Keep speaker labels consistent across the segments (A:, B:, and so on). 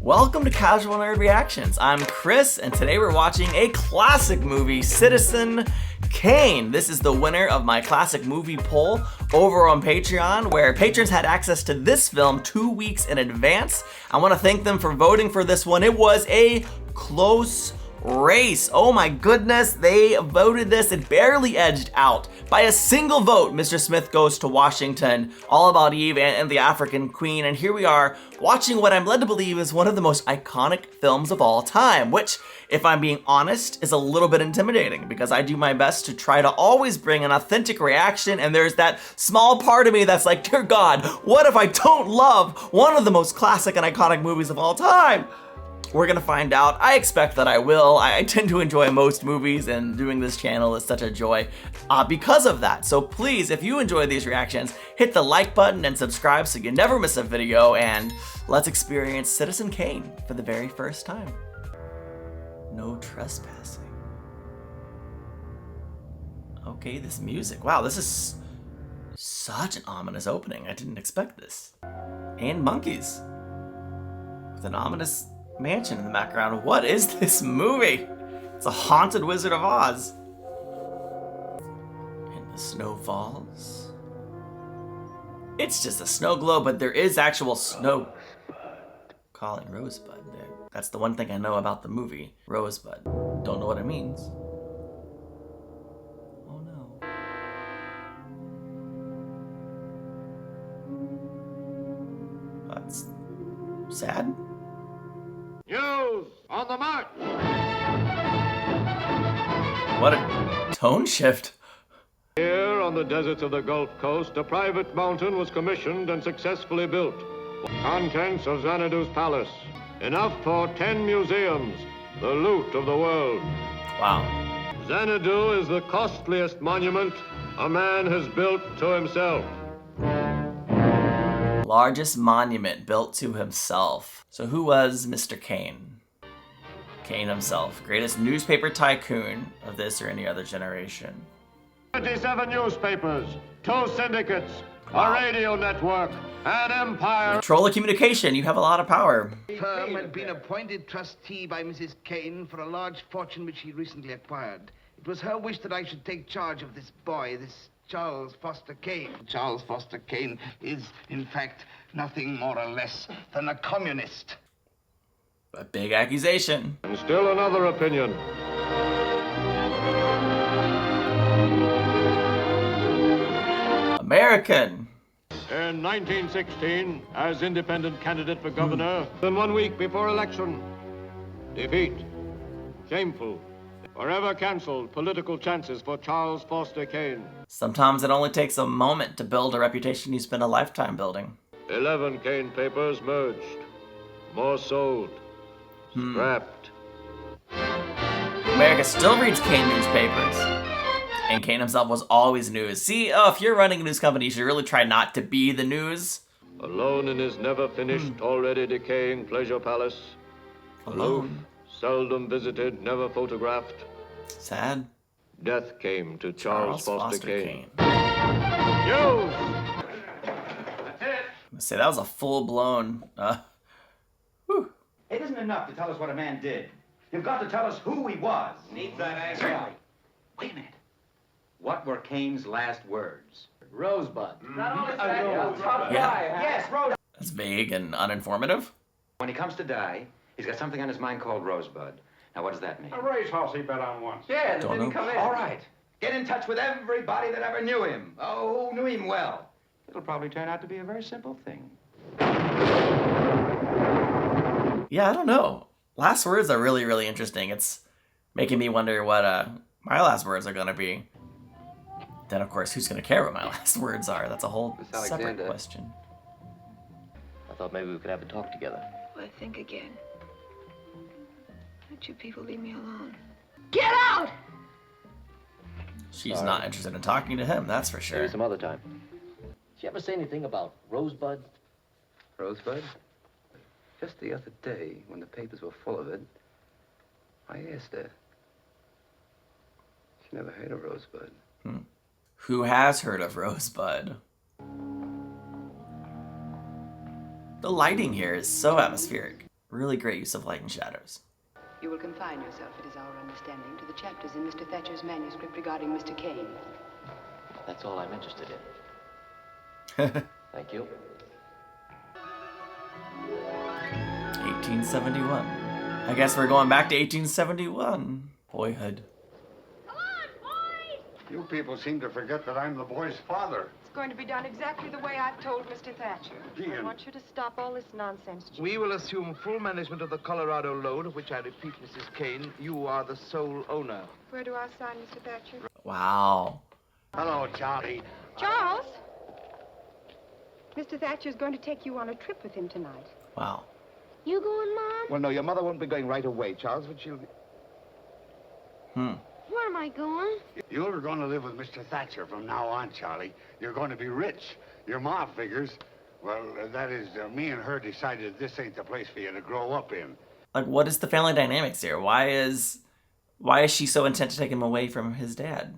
A: Welcome to Casual Nerd Reactions. I'm Chris, and today we're watching a classic movie, Citizen Kane. This is the winner of my classic movie poll over on Patreon, where patrons had access to this film 2 weeks in advance. I want to thank them for voting for this one. It was a close race. Oh my goodness, they voted this. It barely edged out. By a single vote, Mr. Smith Goes to Washington, All About Eve and the African Queen, and here we are watching what I'm led to believe is one of the most iconic films of all time, which, if I'm being honest, is a little bit intimidating because I do my best to try to always bring an authentic reaction, and there's that small part of me that's like, dear God, what if I don't love one of the most classic and iconic movies of all time? We're gonna find out. I expect that I will. I tend to enjoy most movies, and doing this channel is such a joy because of that. So please, if you enjoy these reactions, hit the like button and subscribe so you never miss a video, and let's experience Citizen Kane for the very first time. No trespassing. Okay, this music. Wow, this is such an ominous opening. I didn't expect this. And monkeys. With an ominous mansion in the background. What is this movie? It's a haunted Wizard of Oz. And the snow falls. It's just a snow globe, but there is actual snow. Calling Rosebud there. That's the one thing I know about the movie. Rosebud. Don't know what it means. Oh no. That's sad.
B: News on the march!
A: What a tone shift.
B: Here on the deserts of the Gulf Coast, a private mountain was commissioned and successfully built. Contents of Xanadu's palace. Enough for 10 museums, the loot of the world.
A: Wow.
B: Xanadu is the costliest monument a man has built to himself.
A: Largest monument built to himself. So who was Mr. Kane? Kane himself, greatest newspaper tycoon of this or any other generation.
B: 27 newspapers, 2 syndicates, a radio network, an empire.
A: Control of communication, you have a lot of power.
C: The firm had been appointed trustee by Mrs. Kane for a large fortune which she recently acquired. It was her wish that I should take charge of this boy, this Charles Foster Kane. Charles Foster Kane is, in fact, nothing more or less than a communist.
A: A big accusation.
B: And still another opinion.
A: American.
B: In 1916, as independent candidate for governor, then 1 week before election, defeat, shameful, forever canceled political chances for Charles Foster Kane.
A: Sometimes it only takes a moment to build a reputation you spend a lifetime building.
B: 11 Kane papers merged, more sold, scrapped.
A: America still reads Kane newspapers. And Kane himself was always news. See, if you're running a news company, you should really try not to be the news.
B: Alone in his never finished, already decaying pleasure palace. Aloof, seldom visited, never photographed.
A: Sad.
B: Death came to Charles Foster Kane.
A: News! Say that was a full-blown, whew.
D: It isn't enough to tell us what a man did. You've got to tell us who he was.
E: Needs that answer.
D: Wait a minute. What were Kane's last words?
E: Rosebud.
A: Yeah.
D: Yes, Rosebud.
A: That's vague and uninformative.
D: When he comes to die, he's got something on his mind called Rosebud. Now, what does that mean?
E: A racehorse he bet on once.
D: Yeah, that
A: Don't
D: didn't
A: know.
D: come in. All right. Get in touch with everybody that ever knew him. Oh, who knew him well. It'll probably turn out to be a very simple thing.
A: Yeah, I don't know. Last words are really, really interesting. It's making me wonder what my last words are going to be. Then, of course, who's going to care what my last words are? That's a whole separate question.
F: I thought maybe we could have a talk together.
G: Well, think again. Why don't you people leave me alone?
H: Get out!
A: She's not interested in talking to him, that's for sure.
F: Maybe some other time. Did you ever say anything about Rosebud?
E: Rosebud? Just the other day, when the papers were full of it, I asked her. She never heard of Rosebud.
A: Who has heard of Rosebud? The lighting here is so atmospheric. Really great use of light and shadows.
H: You will confine yourself, it is our understanding, to the chapters in Mr. Thatcher's manuscript regarding Mr. Kane.
F: That's all I'm interested in. Thank you.
A: 1871. I guess we're going back to 1871. Boyhood.
I: You people seem to forget that I'm the boy's father.
J: It's going to be done exactly the way I've told Mr. Thatcher. I want you to stop all this nonsense, Jim.
C: We will assume full management of the Colorado load, of which I repeat, Mrs. Kane, you are the sole owner.
J: Where do I sign, Mr. Thatcher?
A: Wow.
I: Hello, Charlie.
J: Charles! Mr. Thatcher's going to take you on a trip with him tonight.
A: Wow.
J: You going, Mom?
C: Well, no, your mother won't be going right away, Charles, but she'll...
J: Where am I going?
I: You're going to live with Mr. Thatcher from now on, Charlie. You're going to be rich. Your ma figures, well, that is, me and her decided this ain't the place for you to grow up in.
A: Like, what is the family dynamics here? Why is she so intent to take him away from his dad?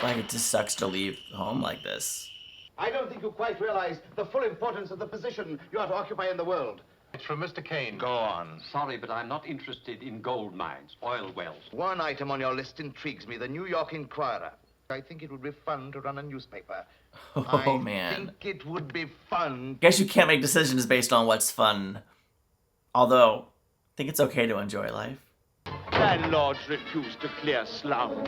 A: Like, it just sucks to leave home like this.
C: I don't think you quite realize the full importance of the position you are to occupy in the world.
B: It's from Mr. Kane.
I: Go on.
F: Sorry, but I'm not interested in gold mines, oil wells.
C: One item on your list intrigues me, the New York Inquirer. I think it would be fun to run a newspaper.
A: Oh, man.
C: I think it would be fun.
A: Guess you can't make decisions based on what's fun. Although, I think it's okay to enjoy life.
B: Landlords refuse to clear slum.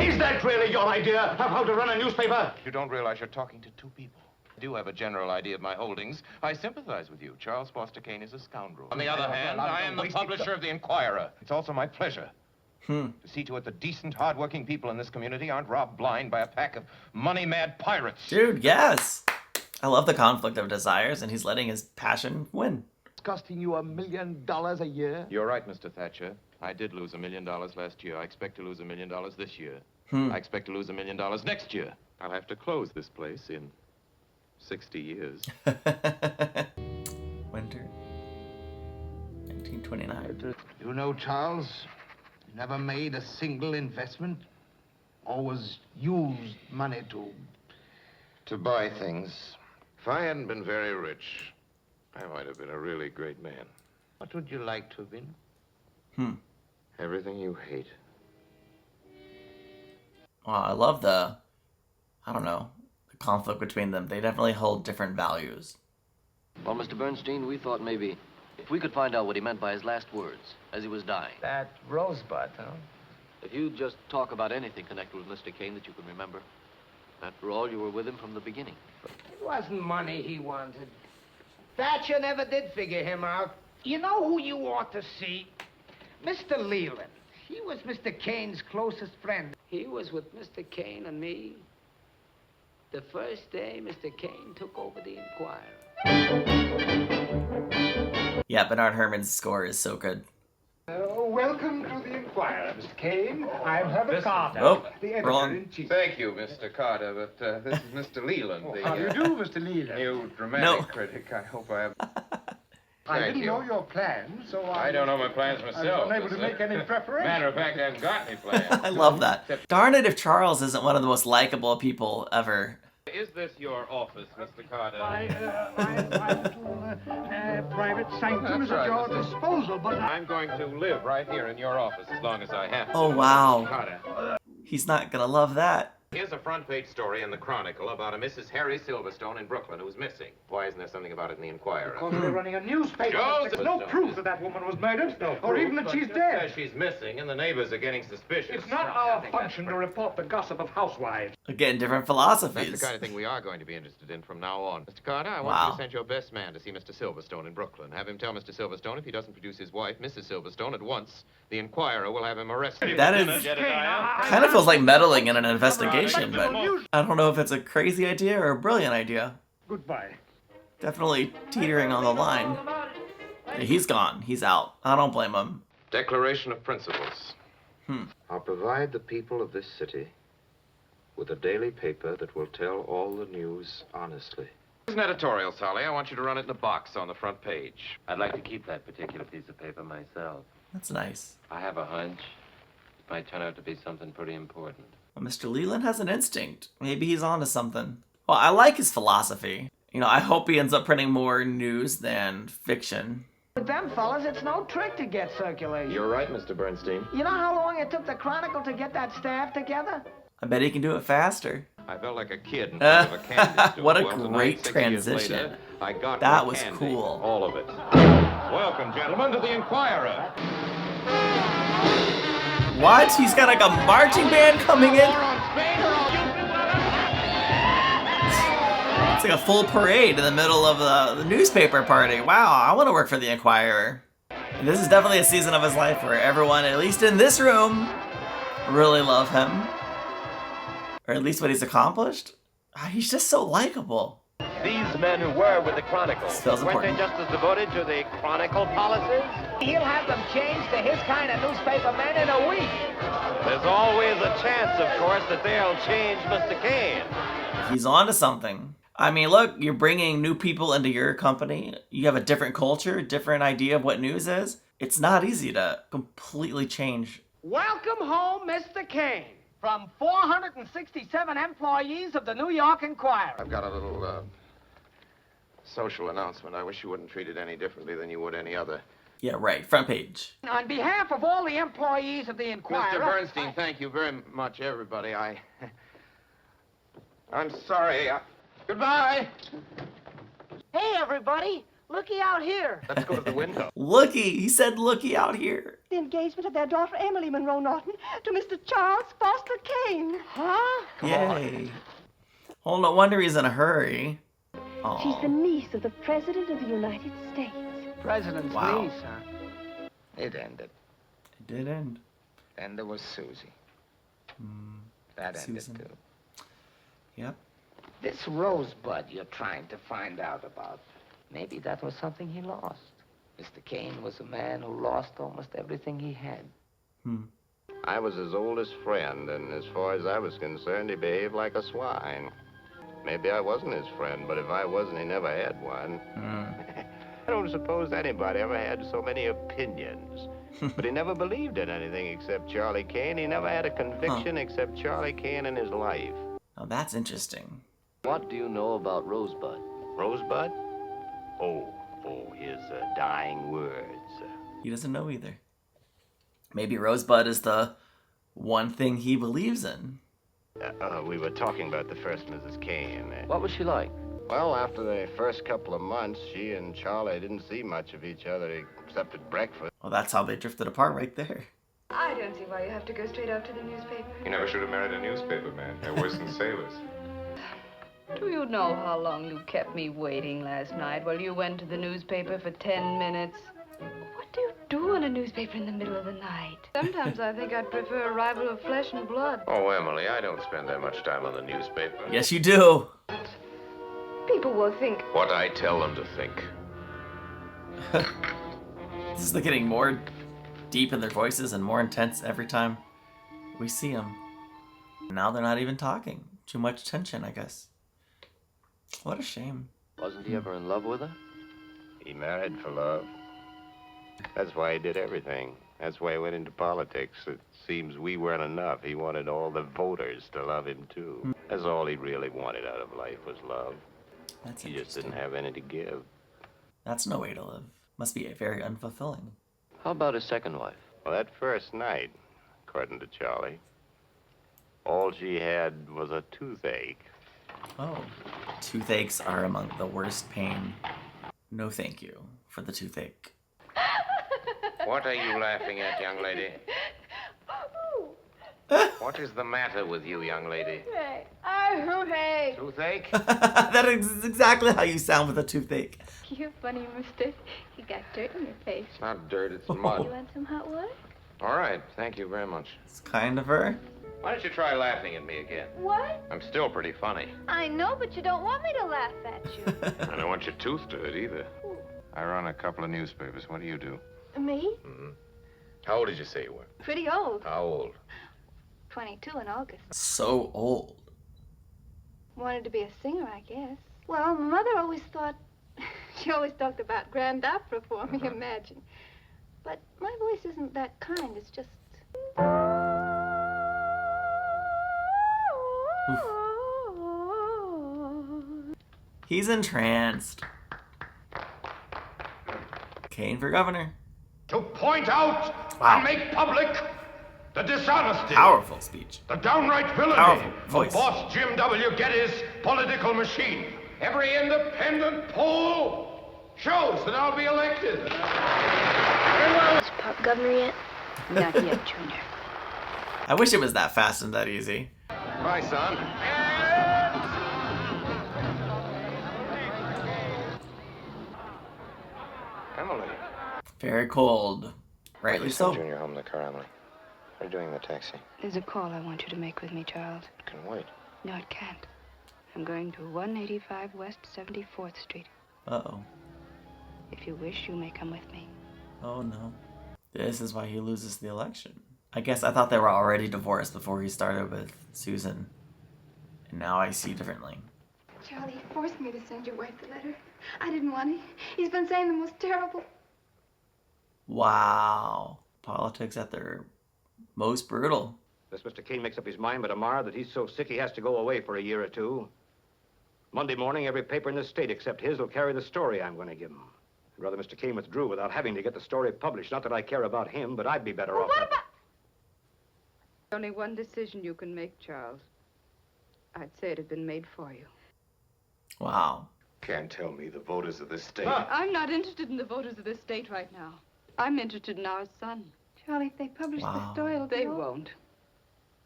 C: Is that really your idea of how to run a newspaper?
B: You don't realize you're talking to two people. I do have a general idea of my holdings. I sympathize with you. Charles Foster Kane is a scoundrel. On the other hand, I am the publisher of the Inquirer. It's also my pleasure to see to it that decent, hard-working people in this community aren't robbed blind by a pack of money-mad pirates.
A: Dude, yes! I love the conflict of desires, and he's letting his passion win.
C: It's costing you $1 million a year.
B: You're right, Mr. Thatcher. I did lose $1 million last year. I expect to lose $1 million this year. I expect to lose $1 million next year. I'll have to close this place in 60 years.
A: Winter. 1929.
C: You know, Charles, you never made a single investment. Always used money
B: To buy things. If I hadn't been very rich, I might have been a really great man.
C: What would you like to have been?
B: Everything you hate.
A: Wow, I love the conflict between them. They definitely hold different values.
F: Well, Mr. Bernstein, we thought maybe if we could find out what he meant by his last words as he was dying.
C: That rosebud, huh?
F: If you just talk about anything connected with Mr. Kane that you can remember. After all, you were with him from the beginning.
K: It wasn't money he wanted. Thatcher never did figure him out. You know who you ought to see? Mr. Leland. He was Mr. Kane's closest friend. He was with Mr. Kane and me the first day Mr. Kane took over the Inquirer.
A: Yeah, Bernard Herrmann's score is so good.
I: Welcome to the Inquirer, Mr. Kane. I'm Herbert Carter,
A: Oh,
I: the
A: wrong.
I: editor-in-chief.
B: Thank you, Mr. Carter, but this is Mr. Leland,
I: How do you do, Mr. Leland?
B: new dramatic critic. I hope I have...
I: I
B: Thank
I: didn't
B: you.
I: know your plans, so
B: I don't know my plans myself.
I: I was unable to make any preparation.
B: Matter of fact, I haven't got any plans.
A: I love that. Darn it if Charles isn't one of the most likable people ever.
B: Is this your office, Mr. Carter?
I: My private sanctum is at your disposal, but
B: I'm going to live right here in your office as long as I have to.
A: Oh, wow.
B: Carter.
A: He's not gonna love that.
B: Here's a front-page story in the Chronicle about a Mrs. Harry Silverstone in Brooklyn who's missing. Why isn't there something about it in the Inquirer?
I: because we're running a newspaper.
B: Joseph
I: There's no
B: Stone.
I: proof that that woman was murdered,
B: No
I: or
B: proof,
I: even that
B: but
I: she's
B: just
I: dead.
B: says she's missing, and the neighbors are getting suspicious.
I: It's not our function to report the gossip of housewives.
A: Again, different
B: That's
A: philosophies.
B: the kind of thing we are going to be interested in from now on. Mr. Carter, I want
A: Wow.
B: you to send your best man to see Mr. Silverstone in Brooklyn. Have him tell Mr. Silverstone if he doesn't produce his wife, Mrs. Silverstone, at once, the Inquirer will have him arrested.
A: That is kind of feels like meddling in an investigation, but I don't know if it's a crazy idea or a brilliant idea.
I: Goodbye.
A: Definitely teetering on the line. Yeah, he's gone. He's out. I don't blame him.
B: Declaration of Principles.
L: I'll provide the people of this city with a daily paper that will tell all the news honestly.
B: Here's an editorial, Solly. I want you to run it in a box on the front page.
E: I'd like to keep that particular piece of paper myself.
A: That's nice.
E: I have a hunch. It might turn out to be something pretty important.
A: Well, Mr. Leland has an instinct. Maybe he's onto something. Well, I like his philosophy. You know, I hope he ends up printing more news than fiction.
K: With them fellas, it's no trick to get circulation.
M: You're right, Mr. Bernstein.
K: You know how long it took the Chronicle to get that staff together?
A: I bet he can do it faster.
M: I felt like a kid in front of a candy store.
A: What a
M: Well, tonight,
A: great
M: 6 years
A: transition.
M: later, I got
A: That
M: my
A: was
M: candy,
A: cool.
M: all of it. Welcome, gentlemen, to the Inquirer.
A: What? He's got like a marching band coming in? It's like a full parade in the middle of the newspaper party. Wow, I want to work for the Inquirer. And this is definitely a season of his life where everyone, at least in this room, really love him. Or at least what he's accomplished. He's just so likable.
N: These men who were with the Chronicle,
A: Feels
N: weren't they
A: important.
N: just as devoted to the Chronicle policies?
K: He'll have them changed to his kind of newspaper man in a week.
N: There's always a chance, of course, that they'll change Mr. Kane.
A: He's onto something. I mean, look, you're bringing new people into your company. You have a different culture, different idea of what news is. It's not easy to completely change.
K: Welcome home, Mr. Kane. From 467 employees of the New York Inquirer.
D: I've got a little, social announcement. I wish you wouldn't treat it any differently than you would any other.
A: Yeah, right. Front page.
K: On behalf of all the employees of the Inquirer...
D: Mr. Bernstein, thank you very much, everybody. I'm sorry. Goodbye.
J: Hey, everybody. Looky out here.
D: Let's go to the window.
A: Looky. He said looky out here.
J: The engagement of their daughter, Emily Monroe Norton, to Mr. Charles Foster Kane. Huh?
A: Yay. Oh, no wonder he's in a hurry.
J: She's the niece of the President of the United States.
K: President's
A: Wow.
K: niece, huh?
C: It ended.
A: It did end.
C: Then there was Susie. That
A: Susan.
C: ended, too.
A: Yep.
K: This rosebud you're trying to find out about, maybe that was something he lost. Mr. Kane was a man who lost almost everything he had.
L: I was his oldest friend, and as far as I was concerned, he behaved like a swine. Maybe I wasn't his friend, but if I wasn't, he never had one. I don't suppose anybody ever had so many opinions. But he never believed in anything except Charlie Kane. He never had a conviction except Charlie Kane in his life.
A: Oh, that's interesting.
F: What do you know about Rosebud?
L: Rosebud? Oh, his dying words.
A: He doesn't know either. Maybe Rosebud is the one thing he believes in.
L: We were talking about the first Mrs. Kane.
F: What was she like?
L: Well, after the first couple of months, she and Charlie didn't see much of each other except at breakfast.
A: Well, that's how they drifted apart right there.
G: I don't see why you have to go straight out to the newspaper.
M: You never should have married a newspaper man. They're worse than sailors.
O: Do you know how long you kept me waiting last night while you went to the newspaper for 10 minutes?
G: What do you do on a newspaper in the middle of the night? Sometimes I think I'd prefer a rival of flesh and blood.
L: Oh, Emily, I don't spend that much time on the newspaper.
A: Yes, you do.
G: People will think.
L: What I tell them to think.
A: This is like getting more deep in their voices and more intense every time we see them. Now they're not even talking. Too much tension, I guess. What a shame.
F: Wasn't he ever in love with her?
L: He married for love. That's why he did everything. That's why he went into politics. It seems we weren't enough. He wanted all the voters to love him, too. That's all he really wanted out of life was love.
A: That's
L: He just didn't have any to give.
A: That's no way to live. Must be very unfulfilling.
F: How about his second wife?
L: Well, that first night, according to Charlie, all she had was a toothache.
A: Oh. Toothaches are among the worst pain. No thank you for the toothache.
L: What are you laughing at, young lady? What is the matter with you, young lady?
G: Hey.
L: Toothache?
A: That is exactly how you sound with a toothache.
G: You're funny, mister. You got dirt in your face.
L: It's not dirt, it's mud.
G: You want some hot water?
L: All right, thank you very much.
A: It's kind of her.
L: Why don't you try laughing at me again?
G: What?
L: I'm still pretty funny.
G: I know, but you don't want me to laugh at you.
L: I don't want your tooth to hurt either. I run a couple of newspapers. What do you do?
G: Me?
L: How old did you say you were?
G: Pretty old.
L: How old?
G: 22 in August.
A: So old.
G: Wanted to be a singer, I guess. Well, Mother always thought... She always talked about grand opera for me, imagine. But my voice isn't that kind. It's just...
A: He's entranced. Kane for governor.
B: To point out and make public the dishonesty.
A: Powerful speech.
B: The downright villainy
A: Powerful
B: of
A: voice.
B: boss Jim W. Getty's political machine. Every independent poll shows that I'll be elected.
P: Is Pop governor yet?
O: Not yet, Junior.
A: I wish it was that fast and that easy.
L: Bye, son. Emily.
A: Very cold. Rightly
L: You
A: so.
L: send Junior home in the car, Emily. What are you doing in the taxi?
O: There's a call I want you to make with me, Charles.
L: It can wait.
O: No, it can't. I'm going to 185 West 74th Street.
A: Uh-oh.
O: If you wish, you may come with me.
A: Oh no. This is why he loses the election. I guess I thought they were already divorced before he started with Susan. And now I see differently.
G: Charlie forced me to send your wife the letter. I didn't want it. He's been saying the most terrible.
A: Wow. Politics at their most brutal.
F: This Mr. Kane makes up his mind by tomorrow that he's so sick he has to go away for a year or two. Monday morning, every paper in the state except his will carry the story I'm going to give him. I'd rather Mr. Kane withdrew without having to get the story published. Not that I care about him, but I'd be better off.
O: What about... Only one decision you can make, Charles. I'd say it had been made for you.
A: Wow.
L: Can't tell me the voters of this state.
O: I'm not interested in the voters of this state right now. I'm interested in our son.
G: Charlie, if they publish the story, it'll
O: They
G: be all-
O: won't.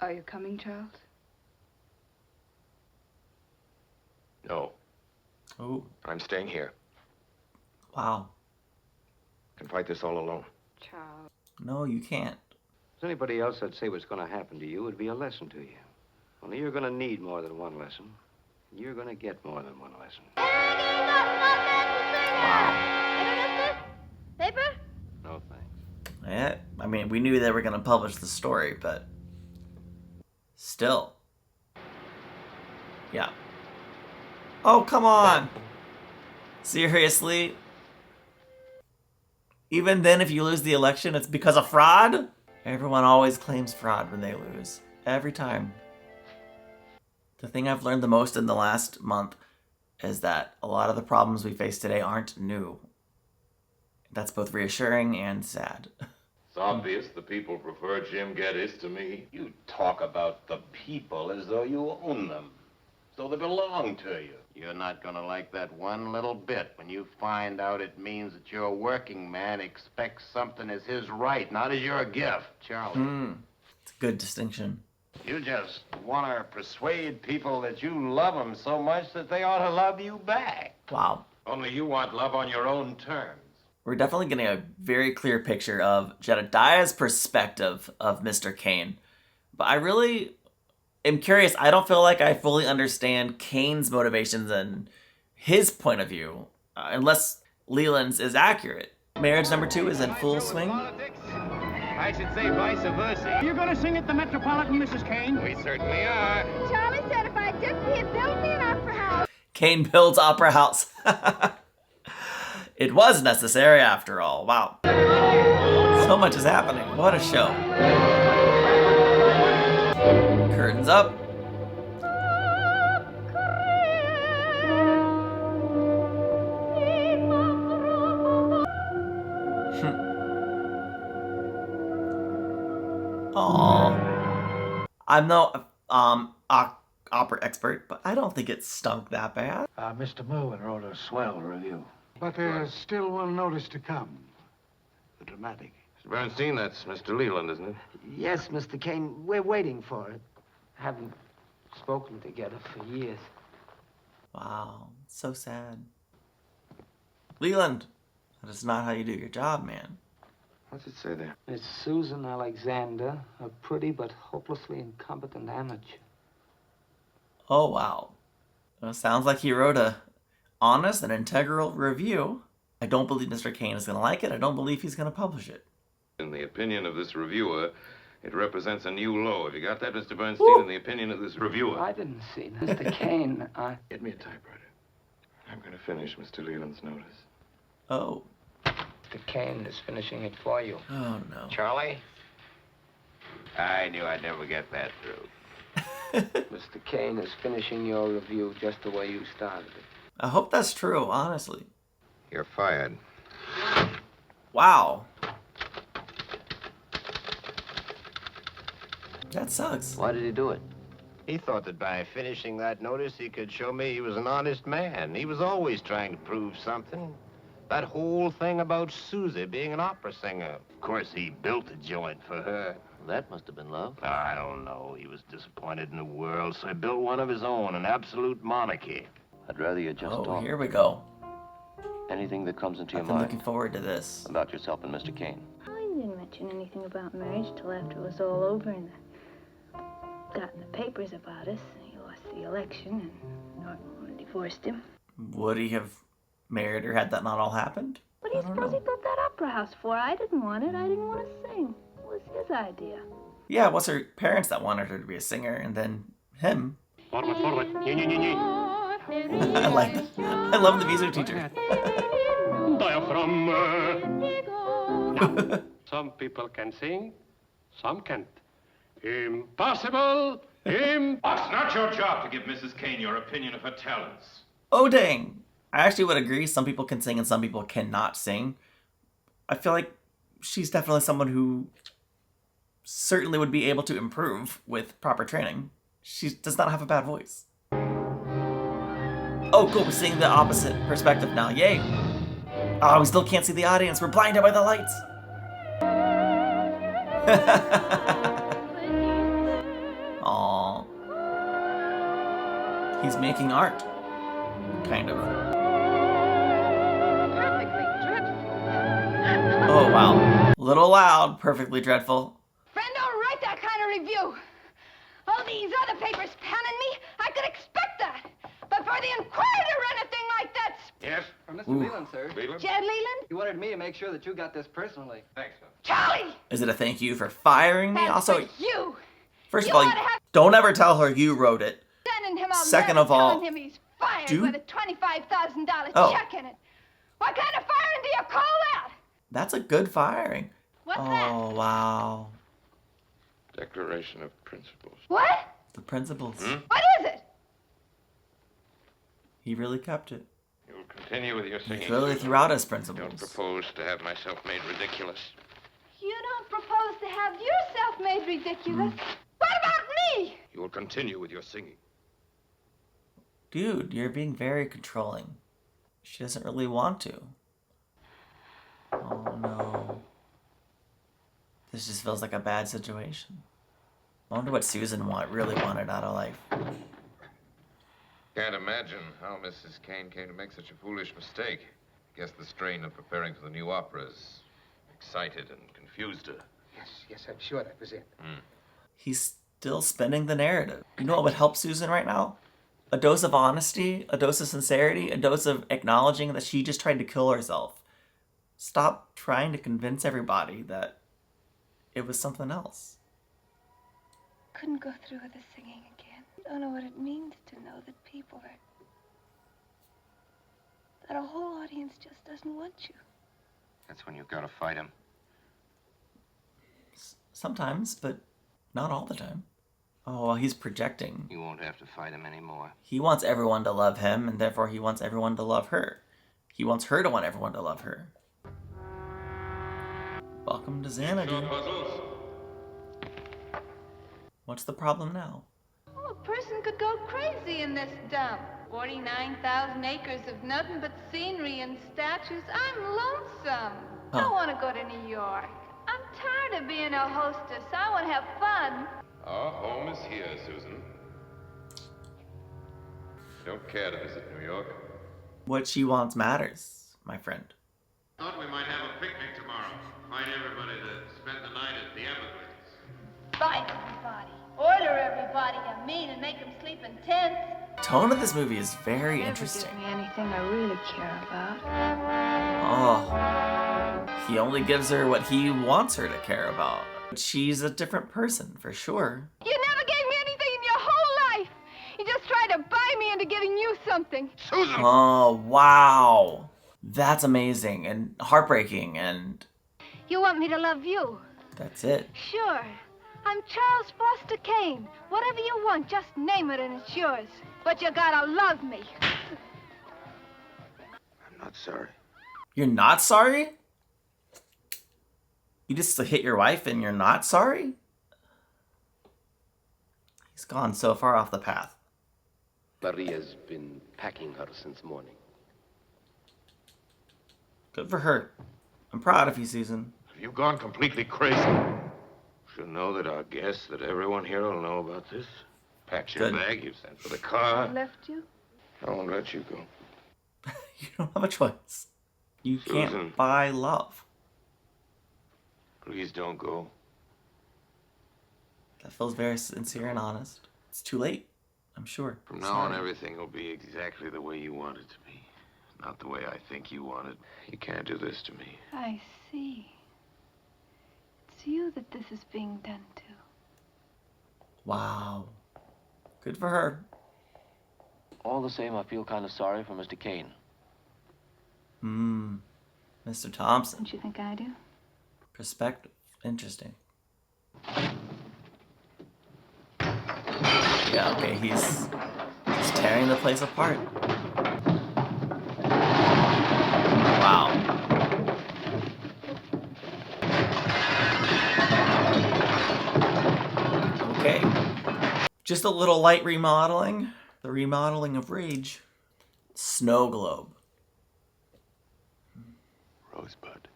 O: Are you coming, Charles?
L: No.
A: Oh.
L: I'm staying here.
A: Wow.
L: I can fight this all alone.
O: Charles.
A: No, you can't.
F: If anybody else I'd say what's going to happen to you, it'd be a lesson to you. Only you're going to need more than one lesson. You're going to get more than one lesson.
A: Wow.
G: Paper?
F: No thanks.
A: Yeah, I mean, we knew they were going to publish the story, but still. Yeah. Oh, come on. Seriously? Even then, if you lose the election, it's because of fraud? Everyone always claims fraud when they lose. Every time. The thing I've learned the most in the last month is that a lot of the problems we face today aren't new. That's both reassuring and sad.
M: It's obvious the people prefer Jim Geddes to me.
N: You talk about the people as though you own them, as though they belong to you. You're not gonna like that one little bit when you find out it means that your working man expects something as his right, not as your gift, Charlie.
A: It's a good distinction.
N: You just want to persuade people that you love them so much that they ought to love you back.
A: Wow.
N: Only you want love on your own terms.
A: We're definitely getting a very clear picture of Jedediah's perspective of Mr. Kane. But I really am curious. I don't feel like I fully understand Kane's motivations and his point of view, unless Leland's is accurate. Marriage number 2 is in full swing.
N: I should say vice versa.
K: You're going to sing at the Metropolitan, Mrs. Kane?
N: We certainly are.
G: Charlie said if I did, he'd build me an opera house.
A: Kane builds opera house. It was necessary after all. Wow. So much is happening. What a show. Curtains up. Aww. I'm no opera expert, but I don't think it stunk that bad.
Q: Mr. Merwin wrote a swell review.
I: But there's still one notice to come. The dramatic.
L: Mr. Bernstein, that's Mr. Leland, isn't it?
K: Yes, Mr. Kane. We're waiting for it. Haven't spoken together for years.
A: Wow, so sad. Leland, that is not how you do your job, man.
L: What's it say there?
K: Miss Susan Alexander, a pretty but hopelessly incompetent amateur.
A: Oh, wow. Well, sounds like he wrote a honest and integral review. I don't believe Mr. Kane is going to like it. I don't believe he's going to publish it.
L: In the opinion of this reviewer, it represents a new low. Have you got that, Mr. Bernstein? In the opinion of this reviewer.
K: I didn't see Mr. Kane.
L: Get me a typewriter. I'm going to finish Mr. Leland's notice.
A: Oh.
K: Mr. Kane is finishing it for you.
A: Oh, no.
N: Charlie? I knew I'd never get that through.
K: Mr. Kane is finishing your review just the way you started it.
A: I hope that's true, honestly.
L: You're fired.
A: Wow. That sucks.
E: Why did he do it?
L: He thought that by finishing that notice, he could show me he was an honest man. He was always trying to prove something. That whole thing about Susie being an opera singer. Of course, he built a joint for her.
E: That must have been love.
L: I don't know. He was disappointed in the world, so he built one of his own, an absolute monarchy.
E: I'd rather you just talk.
A: Oh, here we go.
E: Anything that comes into your
A: I've been
E: mind.
A: looking forward to this.
E: About yourself and Mr. Kane.
R: I didn't mention anything about marriage till after it was all over and got in the papers about us. He lost the election and Norton divorced him.
A: Would he have married her had that not all happened?
R: What do you suppose he built that opera house for? I didn't want it. I didn't want to sing. It was his idea.
A: Yeah, it was her parents that wanted her to be a singer, and then him.
B: Forward, forward.
A: I love the music teacher.
B: Diaphragm. Some people can sing, some can't. Impossible!
M: It's not your job to give Mrs. Kane your opinion of her talents.
A: Oh, dang. I actually would agree. Some people can sing and some people cannot sing. I feel like she's definitely someone who certainly would be able to improve with proper training. She does not have a bad voice. Oh, cool. We're seeing the opposite perspective now. Yay. Oh, we still can't see the audience. We're blinded by the lights. Aww. He's making art. Kind of.
J: Perfectly dreadful.
A: Oh, wow. Little loud. Perfectly dreadful.
G: Friend, don't write that kind of review. All these other papers pounding me, I could expect that. But for the Inquirer to run a thing like that...
M: Yes?
S: Mr.
A: Ooh.
S: Leland, sir.
M: Leland?
G: Jed Leland?
S: He wanted me to make sure that you got this personally.
M: Thanks, sir.
G: Charlie!
A: Is it a thank you for firing me?
G: And
A: Also,
G: for you!
A: first
G: You
A: of all,
G: ought to have-
A: don't ever tell her you wrote it.
G: Sending him a
A: Second
G: letter
A: of all,
G: telling him he's fired
A: dude-
G: with a $25,000
A: Oh.
G: check in it. What kind of firing do you call that?
A: That's a good firing.
G: What's
A: oh,
G: that?
A: wow.
L: Declaration of Principles.
G: What?
A: The principles.
G: What is it?
A: He really kept it.
L: You'll continue with your
A: He
L: singing.
A: really
L: Susan.
A: threw out his
L: Don't
A: principles.
L: propose to have myself made ridiculous.
G: You don't propose to have yourself made ridiculous. What about me?
F: You will continue with your singing.
A: Dude, you're being very controlling. She doesn't really want to. Oh, no. This just feels like a bad situation. I wonder what Susan really wanted out of life.
T: Can't imagine how Mrs. Kane came to make such a foolish mistake. Guess the strain of preparing for the new operas excited and confused her.
K: Yes, I'm sure that was it.
A: He's still spinning the narrative. You know what would help Susan right now? A dose of honesty, a dose of sincerity, a dose of acknowledging that she just tried to kill herself. Stop trying to convince everybody that it was something else.
G: Couldn't go through with the singing again. Don't know what it means to know that people are... that a whole audience just doesn't want you.
L: That's when you've got to fight him.
A: Sometimes, but not all the time. Oh, well, he's projecting.
L: You won't have to fight him anymore.
A: He wants everyone to love him, and therefore he wants everyone to love her. He wants her to want everyone to love her. Welcome to Xanadu. What's the problem now?
G: Oh, a person could go crazy in this dump. 49,000 acres of nothing but scenery and statues. I'm lonesome. I want to go to New York. I'm tired of being a hostess. I want to have fun.
T: Our home is here, Susan. Don't care to visit New York.
A: What she wants matters, my friend.
N: Thought we might have a picnic tomorrow. Invite everybody to spend the night at the Everglades.
G: Fight everybody. Order everybody to meet and make them sleep in tents.
A: Tone of this movie is very
R: Never
A: interesting.
R: give me anything I really care about.
A: Oh. He only gives her what he wants her to care about. She's a different person, for sure.
G: You never gave me anything in your whole life. You just tried to buy me into giving you something.
L: Susan!
A: Oh, wow. That's amazing and heartbreaking, and
G: You want me to love you?
A: that's it.
G: Sure. I'm Charles Foster Kane. Whatever you want, just name it and it's yours. But you gotta love me.
N: not sorry.
A: You're not sorry? You just hit your wife and you're not sorry? He's gone so far off the path.
U: Maria's been packing her since morning.
A: Good for her. I'm proud of you, Susan.
B: Have you gone completely crazy? Should know that our guests, that everyone here will know about this. Pack your bag, you sent for the car.
G: Left you?
B: I won't let you go.
A: You don't have a choice. You
B: Susan.
A: can't buy love.
B: Please don't go.
A: That feels very sincere and honest. It's too late, I'm sure.
B: From now on, everything will be exactly the way you want it to be. Not the way I think you want it. You can't do this to me.
G: I see. It's you that this is being done to.
A: Wow. Good for her.
U: All the same, I feel kind of sorry for Mr. Kane.
A: Mr. Thompson.
G: Don't you think I do?
A: Perspective. Interesting. Yeah, okay, he's tearing the place apart. Wow. Okay. Just a little light remodeling. The remodeling of Rage. Snow globe.
B: Rosebud.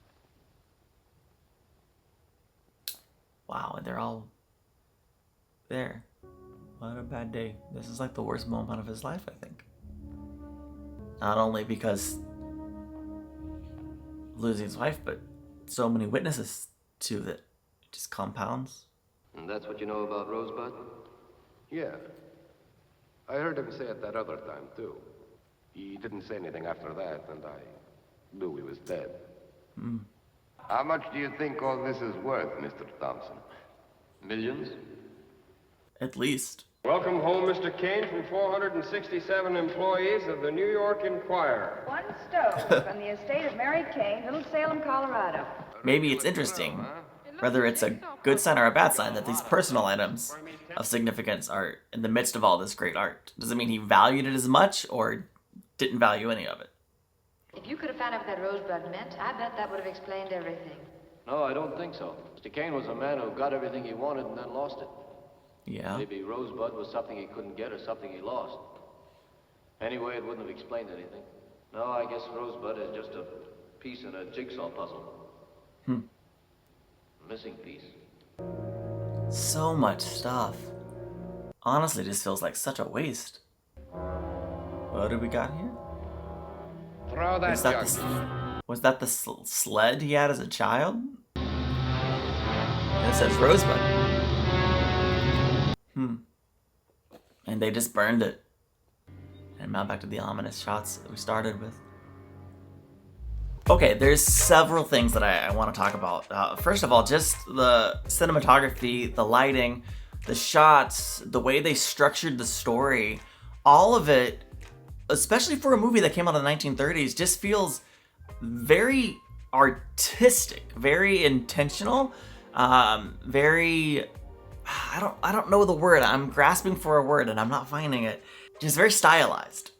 A: Wow, and they're all there. What a bad day. This is like the worst moment of his life, I think. Not only because losing his wife, but so many witnesses to that. It just compounds.
U: And that's what you know about Rosebud?
V: Yeah. I heard him say it that other time, too. He didn't say anything after that, and I knew he was dead.
N: How much do you think all this is worth, Mr. Thompson?
U: Millions?
A: At least.
V: Welcome home, Mr. Kane, from 467 employees of the New York Enquirer.
O: One stove from the estate of Mary Kane, Little Salem, Colorado.
A: Maybe it's interesting, whether it's a good sign or a bad sign, that these personal items of significance are in the midst of all this great art. Does it mean he valued it as much or didn't value any of it?
W: If you could have found out what that rosebud meant, I bet that would have explained everything.
U: No, I don't think so. Mr. Kane was a man who got everything he wanted and then lost it.
A: Yeah.
U: Maybe Rosebud was something he couldn't get or something he lost. Anyway, it wouldn't have explained anything. No, I guess Rosebud is just a piece in a jigsaw puzzle. Missing piece.
A: So much stuff. Honestly, this feels like such a waste. What do we got here?
V: Throw that junk.
A: Was that the sled he had as a child? And it says Rosebud. And they just burned it. And now back to the ominous shots that we started with. Okay, there's several things that I want to talk about. First of all, just the cinematography, the lighting, the shots, the way they structured the story, all of it, especially for a movie that came out in the 1930s, just feels very artistic, very intentional, very, I don't know the word. I'm grasping for a word and I'm not finding it. Just very stylized,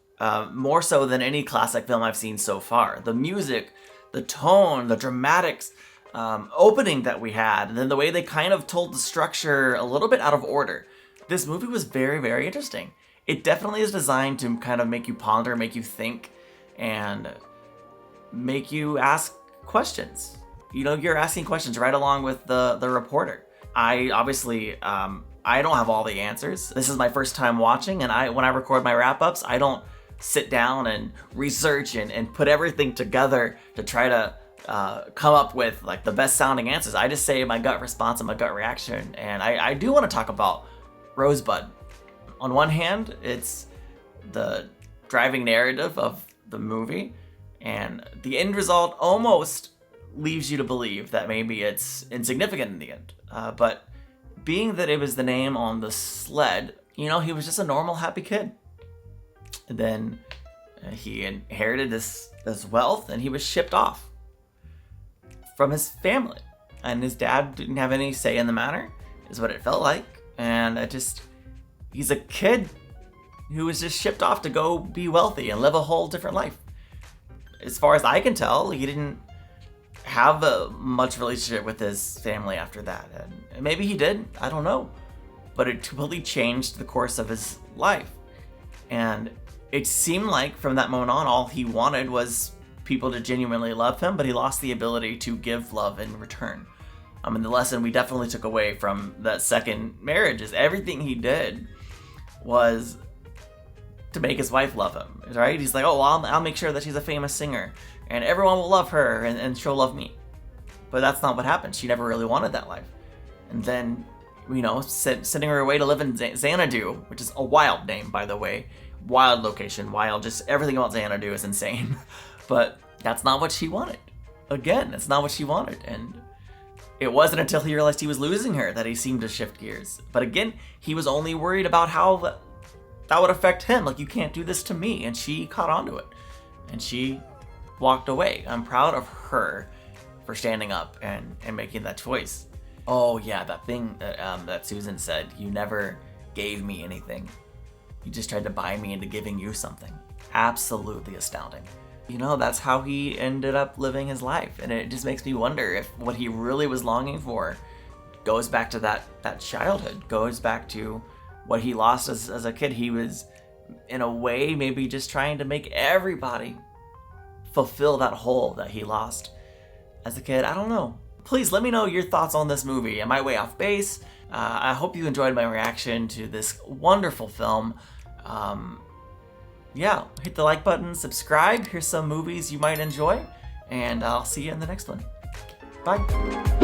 A: more so than any classic film I've seen so far. The music, the tone, the dramatics, opening that we had, and then the way they kind of told the structure a little bit out of order. This movie was very, very interesting. It definitely is designed to kind of make you ponder, make you think, and make you ask questions. You know, you're asking questions right along with the reporter. I obviously, I don't have all the answers. This is my first time watching, and when I record my wrap-ups, I don't sit down and research and put everything together to try to come up with like the best sounding answers. I just say my gut response and my gut reaction, and I do want to talk about Rosebud. On one hand, it's the driving narrative of the movie, and the end result almost leaves you to believe that maybe it's insignificant in the end. But being that it was the name on the sled, you know, he was just a normal, happy kid. And then he inherited this wealth, and he was shipped off from his family. And his dad didn't have any say in the matter, is what it felt like. And he's a kid who was just shipped off to go be wealthy and live a whole different life. as far as I can tell, he didn't have a much relationship with his family after that. And maybe he did, I don't know. But it completely changed the course of his life. And it seemed like from that moment on, all he wanted was people to genuinely love him, but he lost the ability to give love in return. I mean, the lesson we definitely took away from that second marriage is everything he did was to make his wife love him, right? He's like, oh, well, I'll make sure that she's a famous singer and everyone will love her and she'll love me. But that's not what happened. She never really wanted that life. And then, you know, sending her away to live in Xanadu, which is a wild name, by the way. Wild location, wild, just everything about Xanadu is insane. But that's not what she wanted. Again, that's not what she wanted. And it wasn't until he realized he was losing her that he seemed to shift gears. But again, he was only worried about how that would affect him. Like, you can't do this to me. And she caught on to it. And she walked away. I'm proud of her for standing up and making that choice. Oh yeah, that thing that Susan said, you never gave me anything. You just tried to buy me into giving you something. Absolutely astounding. You know, that's how he ended up living his life. And it just makes me wonder if what he really was longing for goes back to that childhood, goes back to what he lost as a kid. He was, in a way, maybe just trying to make everybody fulfill that hole that he lost as a kid. I don't know. Please let me know your thoughts on this movie. Am I way off base? I hope you enjoyed my reaction to this wonderful film. Yeah, hit the like button, subscribe. Here's some movies you might enjoy, and I'll see you in the next one. Bye.